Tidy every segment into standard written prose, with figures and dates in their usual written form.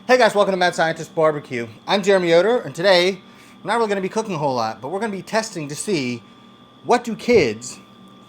Hey guys, welcome to Mad Scientist Barbecue. I'm Jeremy Yoder, and today I'm not really going to be cooking a whole lot, but we're going to be testing to see what do kids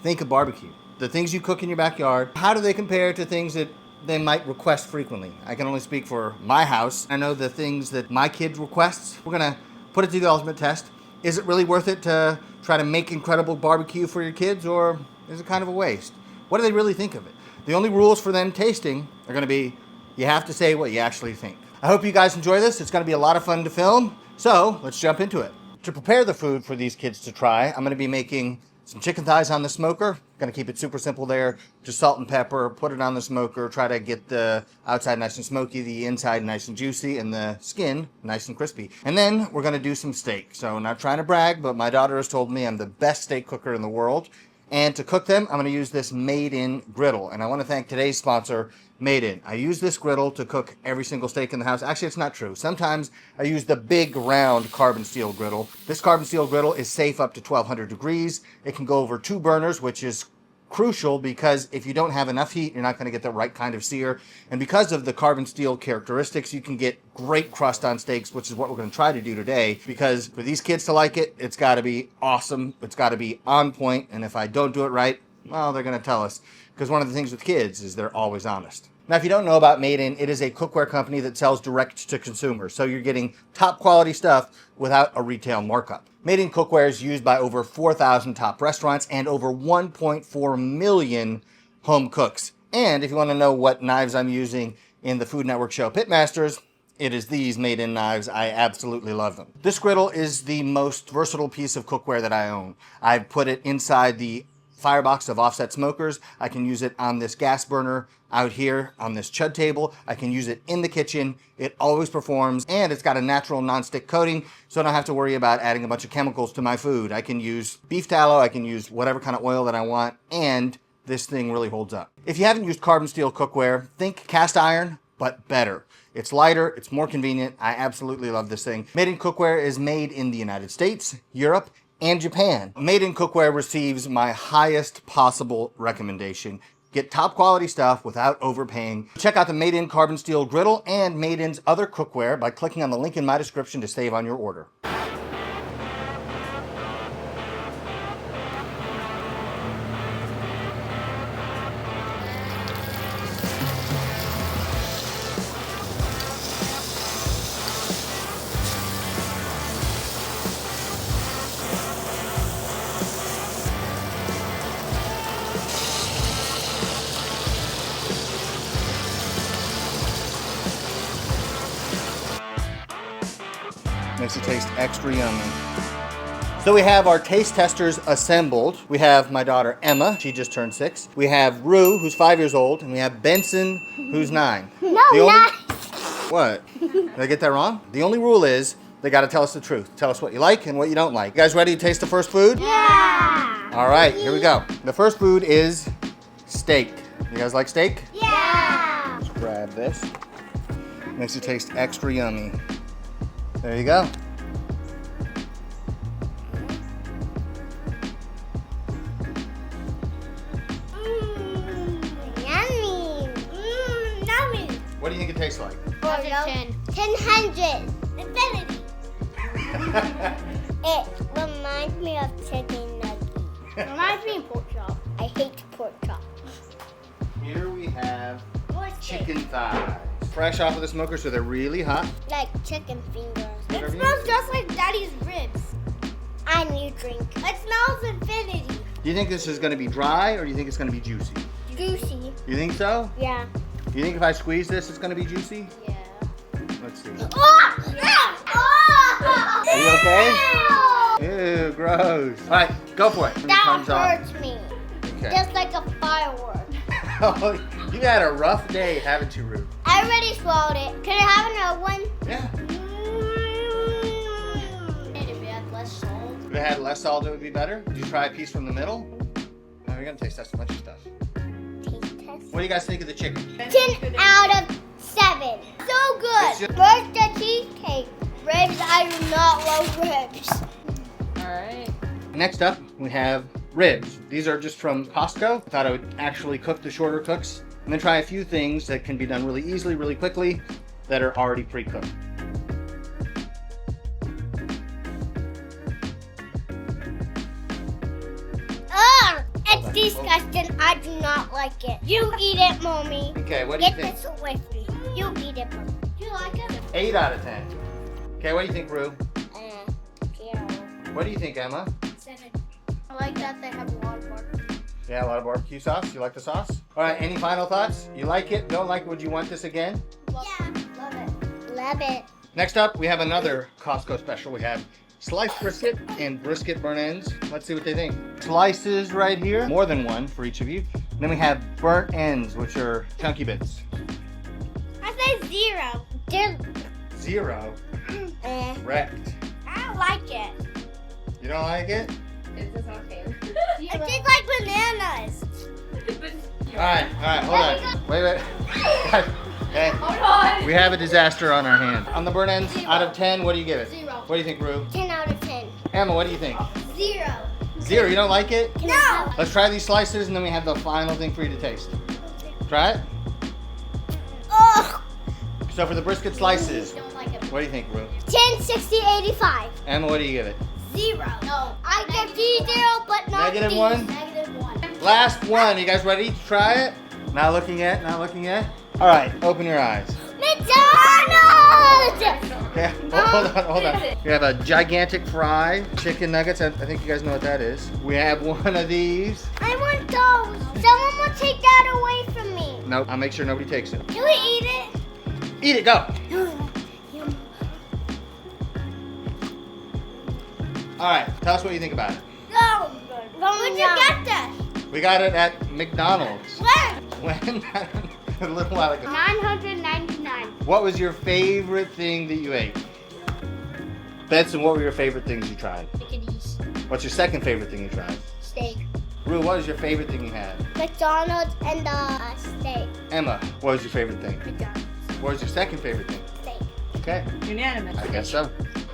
think of barbecue. The things you cook in your backyard, how do they compare to things that they might request frequently? I can only speak for my house. I know the things that my kid requests. We're going to put it to the ultimate test. Is it really worth it to try to make incredible barbecue for your kids, or is it kind of a waste? What do they really think of it? The only rules for them tasting are going to be you have to say what you actually think. I hope you guys enjoy this. It's going to be a lot of fun to film, so let's jump into it. To prepare the food for these kids to try, I'm going to be making some chicken thighs on the smoker. Going to keep it super simple there. Just salt and pepper, put it on the smoker, try to get the outside nice and smoky, the inside nice and juicy, and the skin nice and crispy. And then we're going to do some steak. So not trying to brag, but my daughter has told me I'm the best steak cooker in the world. And to cook them, I'm going to use this Made In griddle. And I want to thank today's sponsor, Made In. I use this griddle to cook every single steak in the house. Actually, it's not true. Sometimes I use the big round carbon steel griddle. This carbon steel griddle is safe up to 1200 degrees. It can go over 2 burners, which is crucial because if you don't have enough heat, you're not going to get the right kind of sear. And because of the carbon steel characteristics, you can get great crust on steaks, which is what we're going to try to do today. Because for these kids to like it, it's got to be awesome. It's got to be on point. And if I don't do it right, well, they're going to tell us. Because one of the things with kids is they're always honest. Now, if you don't know about Made In, it is a cookware company that sells direct to consumers. So you're getting top quality stuff without a retail markup. Made In cookware is used by over 4,000 top restaurants and over 1.4 million home cooks. And if you want to know what knives I'm using in the Food Network show Pitmasters, it is these Made In knives. I absolutely love them. This griddle is the most versatile piece of cookware that I own. I've put it inside the firebox of offset smokers. I can use it on this gas burner out here on this chud table. I can use it in the kitchen. It always performs, and it's got a natural non-stick coating, so I don't have to worry about adding a bunch of chemicals to my food. I can use beef tallow, I can use whatever kind of oil that I want, and this thing really holds up. If you haven't used carbon steel cookware, think cast iron, but better. It's lighter, it's more convenient. I absolutely love this thing. Made In cookware is made in the United States, Europe, and Japan. Made In cookware receives my highest possible recommendation. Get top quality stuff without overpaying. Check out the Made In Carbon Steel Griddle and Made In's other cookware by clicking on the link in my description to save on your order. Makes it taste extra yummy. So we have our taste testers assembled. We have my daughter Emma, she just turned 6. We have Rue, who's 5 years old, and we have Benson, who's 9. No, not. What? Did I get that wrong? The only rule is they got to tell us the truth. Tell us what you like and what you don't like. You guys ready to taste the first food? Yeah. All right, here we go. The first food is steak. You guys like steak? Yeah. Let's grab this. Makes it taste extra yummy. There you go. Yummy. Yummy. What do you think it tastes like? 100. Infinity. It reminds me of chicken nuggets. Reminds me of pork chop. I hate pork chop. Here we have chicken thighs. Fresh off of the smoker, so they're really hot. Like chicken fingers. It smells just like Daddy's ribs. I need a drink. It smells infinity. Do you think this is going to be dry, or do you think it's going to be juicy? Juicy. You think so? Yeah. You think if I squeeze this, it's going to be juicy? Yeah. Let's see. Oh! Yeah! Oh! Are you okay? Ew, gross. All right, go for it. That hurts me. Okay. Just like a firework. Oh, you had a rough day, haven't you, Ruth? I already swallowed it. Can I have another one? Yeah. If we had less salt. If it had less salt, it would be better. Did you try a piece from the middle? Oh, you're going to taste test a bunch of stuff. Taste test. What do you guys think of the chicken? 10 out of 7. So good. Where's the cheesecake? Ribs, I do not love ribs. Alright. Next up, we have ribs. These are just from Costco. Thought I would actually cook the shorter cooks and then try a few things that can be done really easily, really quickly. that are already pre-cooked. Ugh, it's disgusting. I do not like it. You eat it, Mommy. Okay, what do you Get think? this away from me. You eat it, Mommy. Do you like it? 8 out of 10. Okay, what do you think, Rue? 0. What do you think, Emma? 7. I like that they have a lot of barbecue. Yeah, a lot of barbecue sauce. You like the sauce? All right, any final thoughts? You like it? Don't like it? Would you want this again? Yeah, love it. Love it. Next up, we have another Costco special. We have sliced brisket and brisket burnt ends. Let's see what they think. Slices right here, more than one for each of you. And then we have burnt ends, which are chunky bits. I say 0. They're 0. Wrecked. I don't like it. You don't like it? It does not taste. It tastes like bananas. All right, hold on. Wait. Okay. Hold on. We have a disaster on our hand. On the burnt ends, 0 out of 10, what do you give it? 0. What do you think, Rue? 10 out of 10. Emma, what do you think? 0. 0, you don't like it? No. Let's try these slices and then we have the final thing for you to taste. Try it? Ugh. So for the brisket slices, Don't like it. what do you think, Rue? 10, 60, 85. Emma, what do you give it? 0. No. I give D0, but not Negative D. 1? Negative 1. Last one. You guys ready to try it? Not looking yet. All right, open your eyes. McDonald's! Okay, hold on. We have a gigantic fry, chicken nuggets. I think you guys know what that is. We have one of these. I want those. Someone will take that away from me. Nope, I'll make sure nobody takes it. Can we eat it? Eat it, go. Yum. All right, tell us what you think about it. So good. Where'd you get this? We got it at McDonald's. When? When? A little while ago. 999. What was your favorite thing that you ate? Benson, what were your favorite things you tried? Chickadees. What's your second favorite thing you tried? Steak. Rue, what was your favorite thing you had? McDonald's and the steak. Emma, what was your favorite thing? McDonald's. What was your second favorite thing? Steak. Okay, Unanimous. I guess so.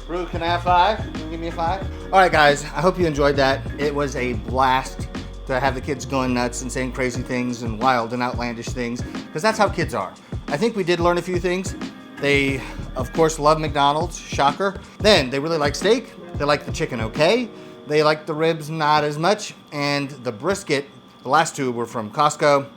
Rue, can I have 5? Can you give me a 5? All right, guys, I hope you enjoyed that. It was a blast to have the kids going nuts and saying crazy things and wild and outlandish things, because that's how kids are. I think we did learn a few things. They, of course, love McDonald's, shocker. Then they really like steak. They like the chicken okay. They like the ribs not as much. And the brisket, the last two were from Costco.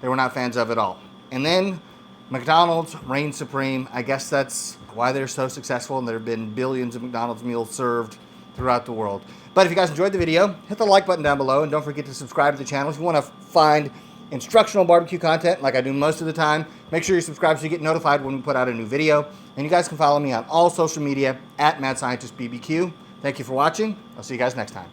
They were not fans of at all. And then McDonald's reigns supreme. I guess that's why they're so successful, and there have been billions of McDonald's meals served throughout the world. But if you guys enjoyed the video, hit the like button down below, and don't forget to subscribe to the channel. If you want to find instructional barbecue content like I do most of the time, make sure you subscribe so you get notified when we put out a new video. And you guys can follow me on all social media at MadScientistBBQ. Thank you for watching. I'll see you guys next time.